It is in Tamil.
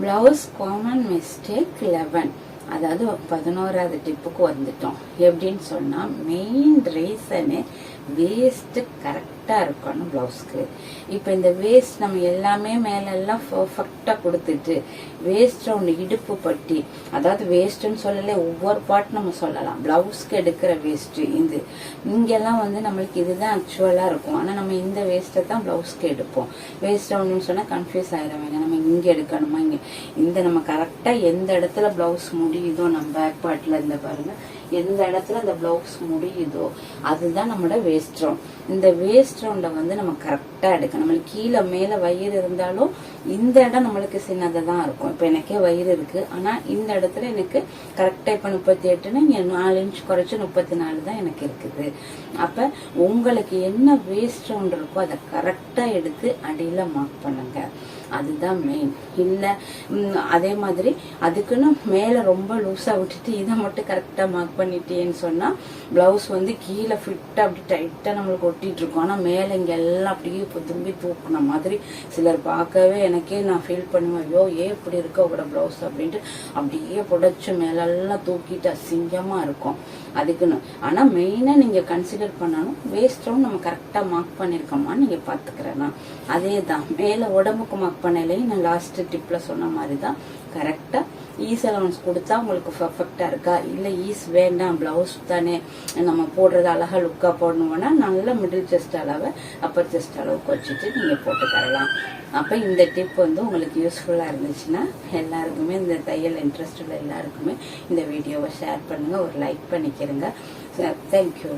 Blouse common mistake 11. அதாவது 11வது டிப்புக்கு வந்துட்டோம். எப்படின்னு சொன்னா மெயின் ரீசனே வேஸ்ட் கரெக்டா இருக்கணும் பிளவுஸ்க்கு. இப்ப இந்த வேஸ்ட் நம்ம எல்லாமே மேல எல்லாம் பர்ஃபெக்டா கொடுத்துட்டு வேஸ்ட் ரவுண்ட் இடுப்பு பட்டி, அதாவது வேஸ்ட்னு சொல்லல, ஒவ்வொரு பார்ட் நம்ம சொல்லலாம். பிளவுஸ்க்கு எடுக்கிற வேஸ்ட் இது இங்கெல்லாம் நம்மளுக்கு இதுதான் ஆக்சுவலா இருக்கும். ஆனா நம்ம இந்த வேஸ்ட்டை தான் பிளவுஸ்க்கு எடுப்போம். வேஸ்ட் ரவுண்ட்னு சொன்னா கன்ஃபியூஸ் ஆயிடுவாங்க. நம்ம இங்க எடுக்கணுமா, இங்க இந்த நம்ம கரெக்டா எந்த இடத்துல பிளவுஸ் முடியுதோ, நம்ம பேக் பார்ட்ல இந்த பாருங்க, எந்த இடத்துல அந்த பிளவுஸ் முடியுதோ அதுதான் நம்மளோட வேஸ்ட் ரவுண்ட். இந்த வேஸ்ட் ரவுண்ட நம்ம கரெக்டா எடுக்கணும். நம்மளுக்கு கீழே மேல வயிறு இருந்தாலும் இந்த இடம் நம்மளுக்கு சின்னதா தான் இருக்கும். இப்ப எனக்கே வயிறு இருக்கு, ஆனா இந்த இடத்துல எனக்கு கரெக்டா இப்ப 38ன்னு 4 இன்ச் குறைச்சு 34 தான் எனக்கு இருக்குது. அப்ப உங்களுக்கு என்ன வேஸ்ட் ரவுண்ட் இருக்கோ அதை கரெக்டா எடுத்து அடியில மார்க் பண்ணுங்க. அதுதான் மெயின். இல்ல அதே மாதிரி அதுக்குன்னு மேல ரொம்ப லூஸா விட்டுட்டு இதை மட்டும் கரெக்டா மார்க் பண்ணிட்டேன்னு சொன்னா பிளவுஸ் கீழே ஃபிட்டா அப்படி டைட்டா நம்மளுக்கு ஒட்டிட்டு இருக்கும். ஆனா மேல இங்க எல்லாம் அப்படியே திரும்பி தூக்குன மாதிரி சிலர் பார்க்கவே எனக்கே நான் ஃபீல் பண்ணுவேன், ஐயோ ஏன் இப்படி இருக்க உங்களோட பிளவுஸ் அப்படின்ட்டு அப்படியே புடைச்சு மேலெல்லாம் தூக்கிட்டு அசிங்கமா இருக்கும். அதுக்குன்னு ஆனா மெயினா நீங்க கன்சிடர் பண்ணணும், வேஸ்ட் ரவுண்ட் நம்ம கரெக்டா மார்க் பண்ணிருக்கோமா நீங்க பாத்துக்கிறேன்னா. அதே தான் மேல உடம்புக்கு மார்க் பண்ணலையும் நான் லாஸ்ட் டிப்ல சொன்ன மாதிரிதான் கரெக்டா ஈஸ் அலவன்ஸ் கொடுத்தா உங்களுக்கு பர்ஃபெக்டா இருக்கா, இல்ல ஈஸ் வேண்டாம் பிளவுஸ் தானே நம்ம போடுறது அழகா லுக்கா போடணும்னா நல்ல மிடில் செஸ்ட் அளவை அப்பர் செஸ்ட் அளவுக்கு வச்சுட்டு நீங்க போட்டுக்கரலாம். அப்ப இந்த டிப் உங்களுக்கு யூஸ்ஃபுல்லா இருந்துச்சுன்னா எல்லாருக்குமே, இந்த தையல் இன்ட்ரெஸ்ட் உள்ள எல்லாருக்குமே இந்த வீடியோவை ஷேர் பண்ணுங்க, ஒரு லைக் பண்ணிக்கிறங்க. தேங்க்யூ.